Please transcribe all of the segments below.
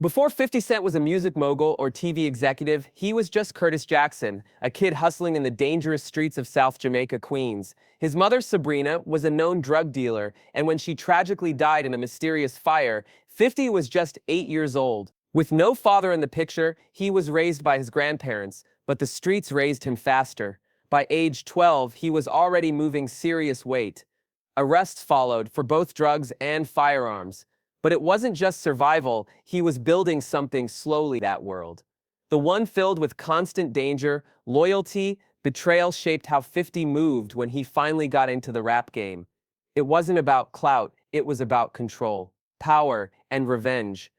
Before 50 Cent was a music mogul or TV executive, he was just Curtis Jackson, a kid hustling in the dangerous streets of South Jamaica, Queens. His mother, Sabrina, was a known drug dealer, and when she tragically died in a mysterious fire, 50 was just 8 years old. With no father in the picture, he was raised by his grandparents, but the streets raised him faster. By age 12, he was already moving serious weight. Arrests followed for both drugs and firearms. But it wasn't just survival, he was building something slowly that world. The one filled with constant danger, loyalty, betrayal shaped how 50 moved when he finally got into the rap game. It wasn't about clout, it was about control, power, and revenge.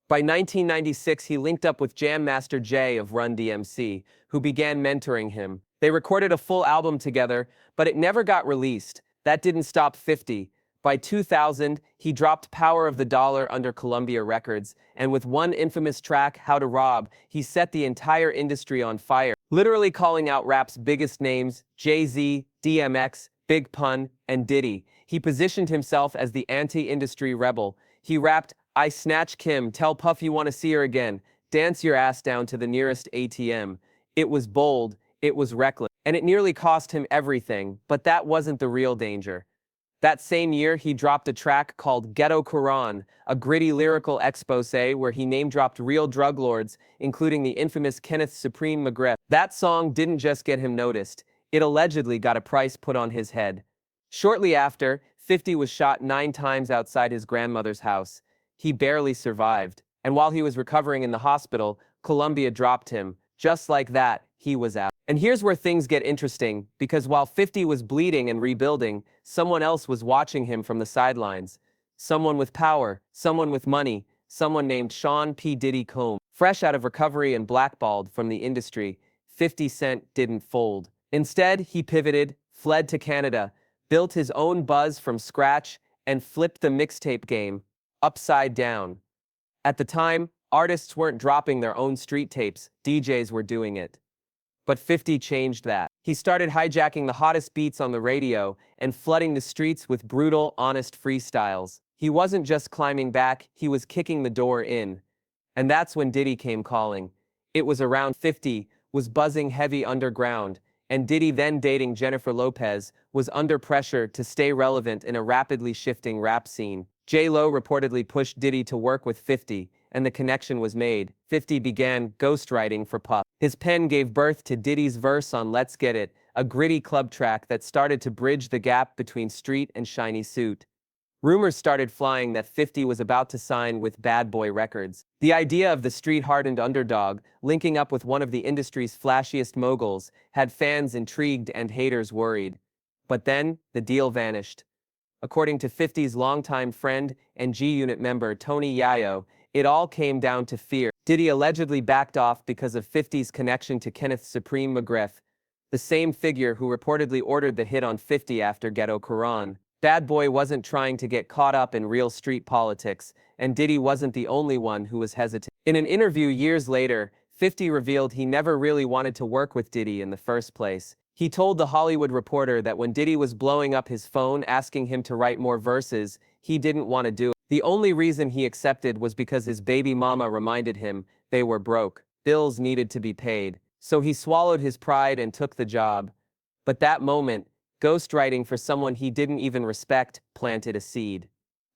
By 1996, he linked up with Jam Master Jay of Run DMC, who began mentoring him. They recorded a full album together, but it never got released. That didn't stop 50. By 2000, he dropped Power of the Dollar under Columbia Records, and with one infamous track, How to Rob, he set the entire industry on fire, literally calling out rap's biggest names, Jay-Z, DMX, Big Pun, and Diddy. He positioned himself as the anti-industry rebel. He rapped, I snatch Kim, tell Puff you want to see her again, dance your ass down to the nearest ATM. It was bold, it was reckless, and it nearly cost him everything, but that wasn't the real danger. That same year, he dropped a track called Ghetto Quran, a gritty lyrical expose where he name-dropped real drug lords, including the infamous Kenneth Supreme McGriff. That song didn't just get him noticed, it allegedly got a price put on his head. Shortly after, 50 was shot 9 times outside his grandmother's house. He barely survived, and while he was recovering in the hospital, Columbia dropped him. Just like that, he was out. And here's where things get interesting, because while 50 was bleeding and rebuilding, someone else was watching him from the sidelines. Someone with power, someone with money, someone named Sean P. Diddy Combs. Fresh out of recovery and blackballed from the industry, 50 Cent didn't fold. Instead, he pivoted, fled to Canada, built his own buzz from scratch, and flipped the mixtape game upside down. At the time, artists weren't dropping their own street tapes, DJs were doing it. But 50 changed that. He started hijacking the hottest beats on the radio and flooding the streets with brutal, honest freestyles. He wasn't just climbing back, he was kicking the door in. And that's when Diddy came calling. It was around 50, was buzzing heavy underground, and Diddy, then dating Jennifer Lopez, was under pressure to stay relevant in a rapidly shifting rap scene. J-Lo reportedly pushed Diddy to work with 50, and the connection was made. 50 began ghostwriting for Puff. His pen gave birth to Diddy's verse on Let's Get It, a gritty club track that started to bridge the gap between street and shiny suit. Rumors started flying that 50 was about to sign with Bad Boy Records. The idea of the street-hardened underdog linking up with one of the industry's flashiest moguls had fans intrigued and haters worried. But then, the deal vanished. According to 50's longtime friend and G-Unit member Tony Yayo, it all came down to fear. Diddy allegedly backed off because of 50's connection to Kenneth Supreme McGriff, the same figure who reportedly ordered the hit on 50 after Ghetto Quran. Bad Boy wasn't trying to get caught up in real street politics, and Diddy wasn't the only one who was hesitant. In an interview years later, 50 revealed he never really wanted to work with Diddy in the first place. He told The Hollywood Reporter that when Diddy was blowing up his phone asking him to write more verses, he didn't want to do it. The only reason he accepted was because his baby mama reminded him they were broke, bills needed to be paid. So he swallowed his pride and took the job. But that moment, ghostwriting for someone he didn't even respect, planted a seed.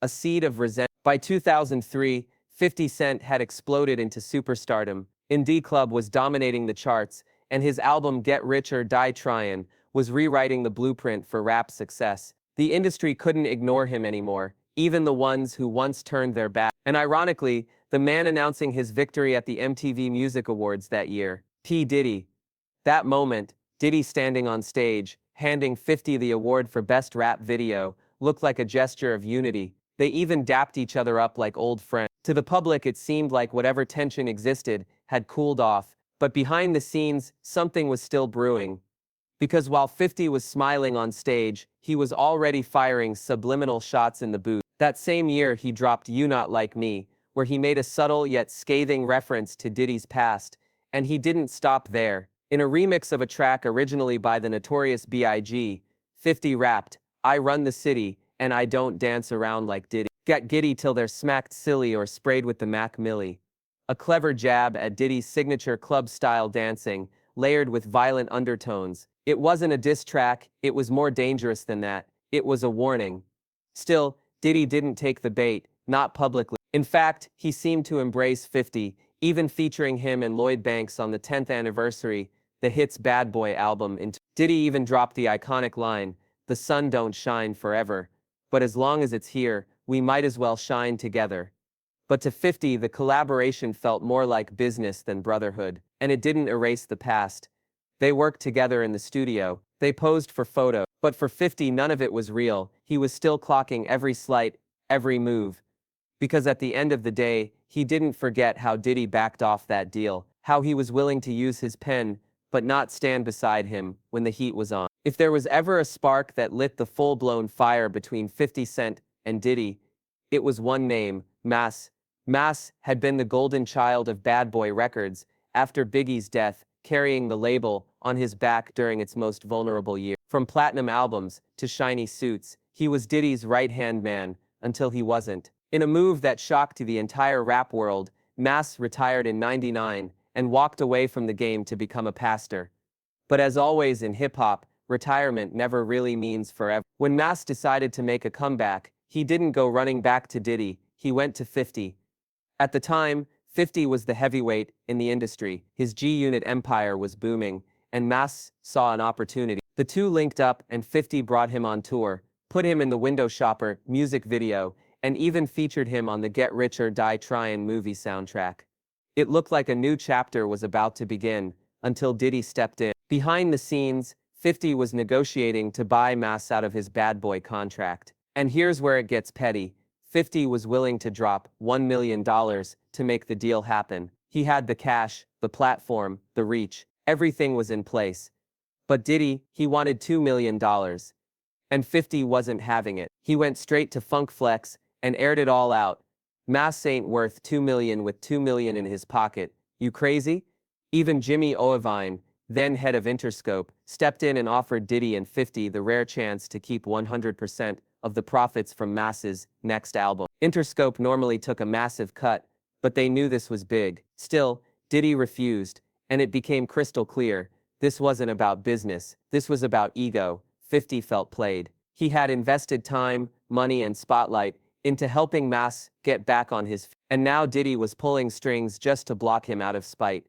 A seed of resentment. By 2003, 50 Cent had exploded into superstardom. Indie Club was dominating the charts, and his album Get Rich or Die Tryin' was rewriting the blueprint for rap success. The industry couldn't ignore him anymore, even the ones who once turned their back. And ironically, the man announcing his victory at the MTV Music Awards that year, P. Diddy. That moment, Diddy standing on stage, handing 50 the award for Best Rap Video, looked like a gesture of unity. They even dapped each other up like old friends. To the public, it seemed like whatever tension existed had cooled off, but behind the scenes, something was still brewing. Because while 50 was smiling on stage, he was already firing subliminal shots in the booth. That same year, he dropped You Not Like Me, where he made a subtle yet scathing reference to Diddy's past, and he didn't stop there. In a remix of a track originally by the Notorious B.I.G., 50 rapped, I run the city, and I don't dance around like Diddy. Get giddy till they're smacked silly or sprayed with the Mac Millie. a clever jab at Diddy's signature club-style dancing, layered with violent undertones. It wasn't a diss track, it was more dangerous than that. It was a warning. Still, Diddy didn't take the bait, not publicly. In fact, he seemed to embrace 50, even featuring him and Lloyd Banks on the 10th anniversary, the hit's Bad Boy album. Diddy even dropped the iconic line, "The sun don't shine forever, but as long as it's here, we might as well shine together." But to 50, the collaboration felt more like business than brotherhood, and it didn't erase the past. They worked together in the studio, they posed for photos, but for 50 none of it was real. He was still clocking every slight, every move. Because at the end of the day, he didn't forget how Diddy backed off that deal, how he was willing to use his pen, but not stand beside him when the heat was on. If there was ever a spark that lit the full-blown fire between 50 Cent and Diddy, it was one name, Mas. Mas had been the golden child of Bad Boy Records after Biggie's death, carrying the label on his back during its most vulnerable year. From platinum albums to shiny suits, he was Diddy's right-hand man until he wasn't. In a move that shocked the entire rap world, Mas retired in '99 and walked away from the game to become a pastor. But as always in hip-hop, retirement never really means forever. When Mas decided to make a comeback, he didn't go running back to Diddy, he went to 50. At the time, 50 was the heavyweight in the industry, his G-Unit empire was booming, and Mas saw an opportunity. The two linked up and 50 brought him on tour, put him in the Window Shopper music video, and even featured him on the Get Rich or Die Tryin' movie soundtrack. It looked like a new chapter was about to begin, until Diddy stepped in. Behind the scenes, 50 was negotiating to buy Mas out of his Bad Boy contract. And here's where it gets petty. 50 was willing to drop $1 million to make the deal happen. He had the cash, the platform, the reach, everything was in place. But Diddy, he wanted $2 million. And 50 wasn't having it. He went straight to Funk Flex and aired it all out. Mas ain't worth $2 million with $2 million in his pocket. You crazy? Even Jimmy Iovine, then head of Interscope, stepped in and offered Diddy and 50 the rare chance to keep 100% of the profits from Mas's next album. Interscope normally took a massive cut, but they knew this was big. Still, Diddy refused, and it became crystal clear. This wasn't about business, this was about ego. 50 felt played. He had invested time, money, and spotlight into helping Mas get back on his feet. And now Diddy was pulling strings just to block him out of spite.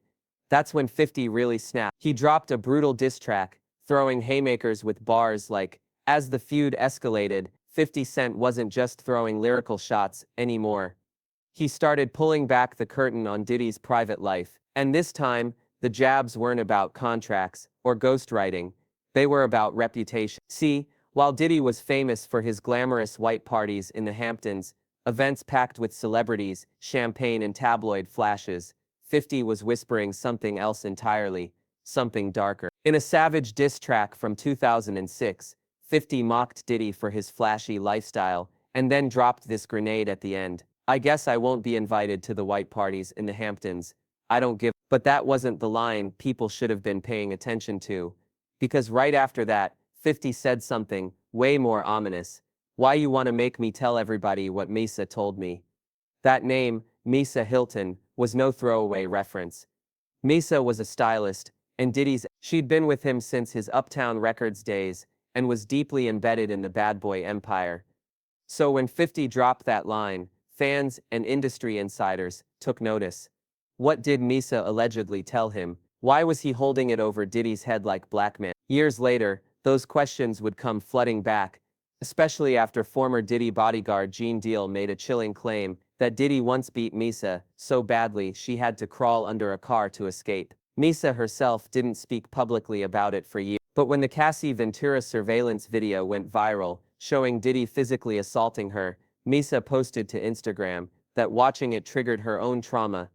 That's when 50 really snapped. He dropped a brutal diss track, throwing haymakers with bars like, "As the feud escalated, 50 Cent wasn't just throwing lyrical shots anymore. He started pulling back the curtain on Diddy's private life. And this time, the jabs weren't about contracts or ghostwriting. They were about reputation." See, while Diddy was famous for his glamorous white parties in the Hamptons, events packed with celebrities, champagne, and tabloid flashes, 50 was whispering something else entirely, something darker. In a savage diss track from 2006, 50 mocked Diddy for his flashy lifestyle, and then dropped this grenade at the end. "I guess I won't be invited to the white parties in the Hamptons. I don't give." But that wasn't the line people should have been paying attention to. Because right after that, 50 said something way more ominous. "Why you wanna make me tell everybody what Misa told me?" That name, Misa Hilton, was no throwaway reference. Misa was a stylist, and she'd been with him since his Uptown Records days, and was deeply embedded in the Bad Boy empire. So when 50 dropped that line, fans and industry insiders took notice. What did Misa allegedly tell him? Why was he holding it over Diddy's head like black man? Years later, those questions would come flooding back, especially after former Diddy bodyguard Gene Deal made a chilling claim that Diddy once beat Misa so badly she had to crawl under a car to escape. Misa herself didn't speak publicly about it for years. But when the Cassie Ventura surveillance video went viral, showing Diddy physically assaulting her, Misa posted to Instagram that watching it triggered her own trauma.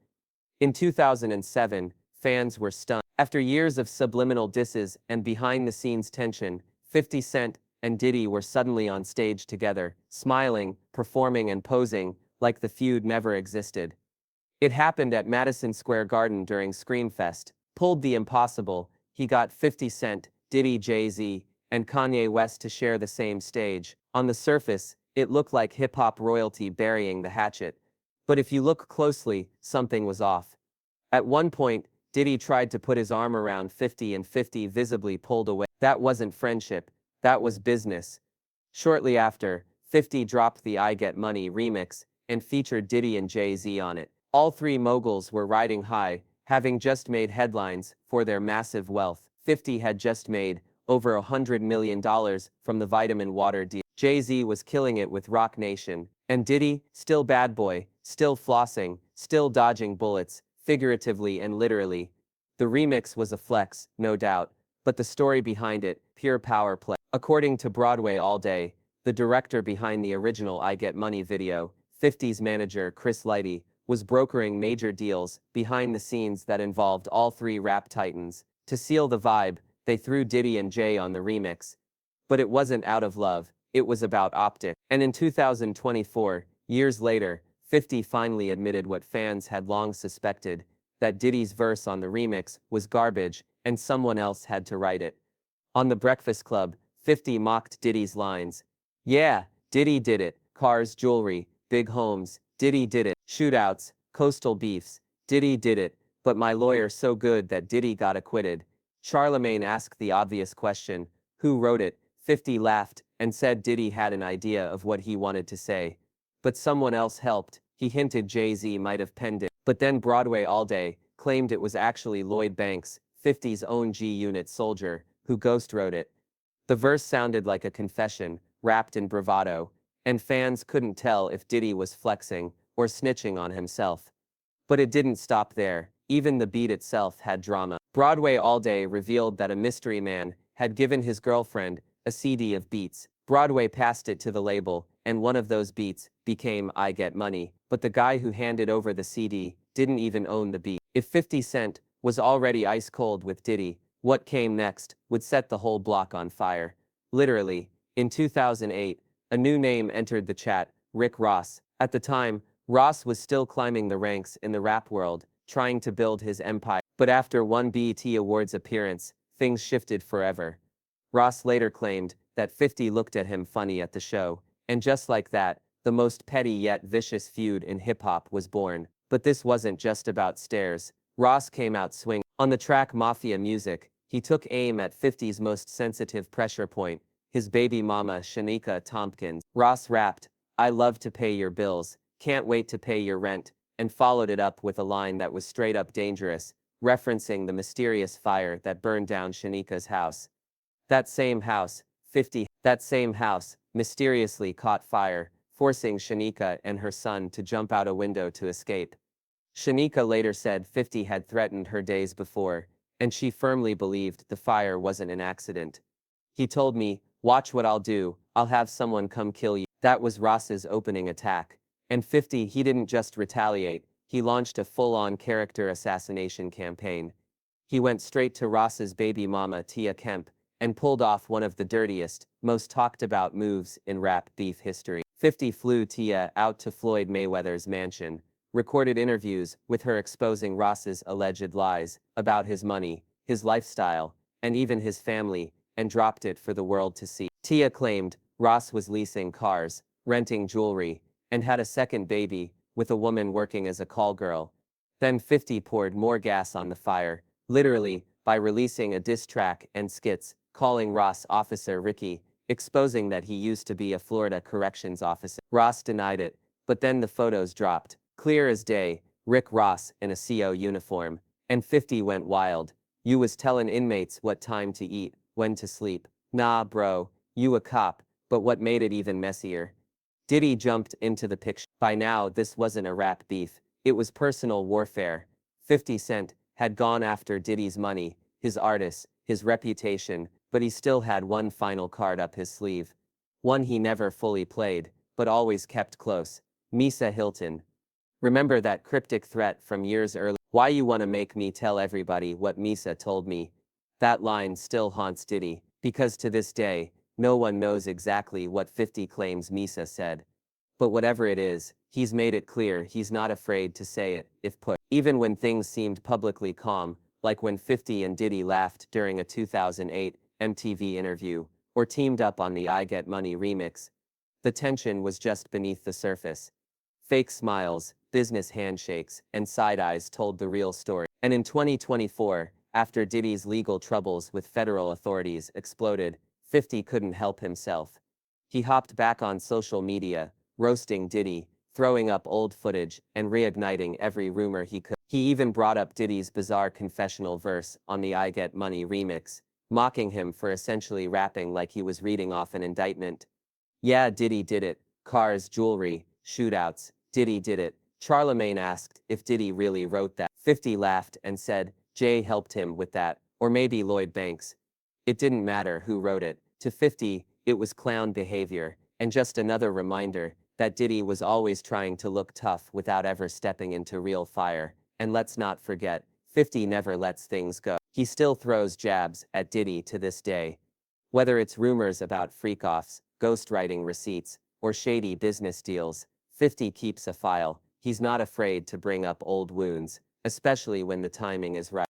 In 2007, fans were stunned. After years of subliminal disses and behind-the-scenes tension, 50 Cent and Diddy were suddenly on stage together, smiling, performing, and posing like the feud never existed. It happened at Madison Square Garden during Screamfest. Pulled the impossible, he got 50 Cent, Diddy, Jay-Z, and Kanye West to share the same stage. On the surface, it looked like hip-hop royalty burying the hatchet. But if you look closely, something was off. At one point, Diddy tried to put his arm around 50 and 50 visibly pulled away. That wasn't friendship, that was business. Shortly after, 50 dropped the I Get Money remix and featured Diddy and Jay-Z on it. All three moguls were riding high, having just made headlines for their massive wealth. 50 had just made over $100 million from the vitamin water deal. Jay-Z was killing it with Rock Nation, and Diddy, still bad boy, still flossing, still dodging bullets, figuratively and literally. The remix was a flex, no doubt, but the story behind it, pure power play. According to Broadway All Day, the director behind the original I Get Money video, 50's manager Chris Lighty, was brokering major deals behind the scenes that involved all three rap titans. To seal the vibe, they threw Diddy and Jay on the remix. But it wasn't out of love, it was about optics. And in 2024, years later, 50 finally admitted what fans had long suspected, that Diddy's verse on the remix was garbage and someone else had to write it. On The Breakfast Club, 50 mocked Diddy's lines. Yeah, Diddy did it, cars, jewelry, big homes, Diddy did it, shootouts, coastal beefs, Diddy did it, but my lawyer so good that Diddy got acquitted. Charlemagne asked the obvious question, who wrote it? 50 laughed and said Diddy had an idea of what he wanted to say. But someone else helped, he hinted Jay-Z might have penned it. But then Broadway All Day claimed it was actually Lloyd Banks, 50's own G-Unit soldier, who ghostwrote it. The verse sounded like a confession, wrapped in bravado, and fans couldn't tell if Diddy was flexing or snitching on himself. But it didn't stop there, even the beat itself had drama. Broadway All Day revealed that a mystery man had given his girlfriend a CD of beats. Broadway passed it to the label, and one of those beats became I Get Money, but the guy who handed over the CD didn't even own the beat. If 50 Cent was already ice cold with Diddy, what came next would set the whole block on fire. Literally, in 2008, a new name entered the chat, Rick Ross. At the time, Ross was still climbing the ranks in the rap world, trying to build his empire. But after one BET Awards appearance, things shifted forever. Ross later claimed that 50 looked at him funny at the show, and just like that, the most petty yet vicious feud in hip-hop was born. But this wasn't just about stares. Ross came out swinging. On the track Mafia Music, he took aim at 50's most sensitive pressure point, his baby mama Shanika Tompkins. Ross rapped, "I love to pay your bills, can't wait to pay your rent," and followed it up with a line that was straight up dangerous, referencing the mysterious fire that burned down Shanika's house. That same house mysteriously caught fire, forcing Shanika and her son to jump out a window to escape. Shanika later said 50 had threatened her days before, and she firmly believed the fire wasn't an accident. He told me, "Watch what I'll do, I'll have someone come kill you." That was Ross's opening attack. And 50, he didn't just retaliate, he launched a full-on character assassination campaign. He went straight to Ross's baby mama Tia Kemp, and pulled off one of the dirtiest, most talked about moves in rap beef history. 50 flew Tia out to Floyd Mayweather's mansion, recorded interviews with her exposing Ross's alleged lies about his money, his lifestyle, and even his family, and dropped it for the world to see. Tia claimed Ross was leasing cars, renting jewelry, and had a second baby with a woman working as a call girl. Then 50 poured more gas on the fire, literally, by releasing a diss track and skits, calling Ross Officer Ricky, exposing that he used to be a Florida corrections officer. Ross denied it, but then the photos dropped, clear as day, Rick Ross in a CO uniform, and 50 went wild. "You was tellin' inmates what time to eat, when to sleep. Nah, bro, you a cop," but what made it even messier? Diddy jumped into the picture. By now, this wasn't a rap beef, it was personal warfare. 50 Cent had gone after Diddy's money, his artists, his reputation, but he still had one final card up his sleeve. One he never fully played, but always kept close. Misa Hilton. Remember that cryptic threat from years earlier? "Why you wanna make me tell everybody what Misa told me?" That line still haunts Diddy, because to this day, no one knows exactly what 50 claims Misa said. But whatever it is, he's made it clear he's not afraid to say it, if pushed. Even when things seemed publicly calm, like when 50 and Diddy laughed during a 2008 MTV interview, or teamed up on the I Get Money remix, the tension was just beneath the surface. Fake smiles, business handshakes, and side eyes told the real story. And in 2024, after Diddy's legal troubles with federal authorities exploded, 50 couldn't help himself. He hopped back on social media, roasting Diddy, throwing up old footage, and reigniting every rumor he could. He even brought up Diddy's bizarre confessional verse on the I Get Money remix, mocking him for essentially rapping like he was reading off an indictment. Yeah, Diddy did it. Cars, jewelry, shootouts. Diddy did it. Charlemagne asked if Diddy really wrote that. 50 laughed and said, Jay helped him with that, or maybe Lloyd Banks. It didn't matter who wrote it. To 50, it was clown behavior, and just another reminder that Diddy was always trying to look tough without ever stepping into real fire. And let's not forget, 50 never lets things go. He still throws jabs at Diddy to this day. Whether it's rumors about freak-offs, ghostwriting receipts, or shady business deals, 50 keeps a file. He's not afraid to bring up old wounds, especially when the timing is right.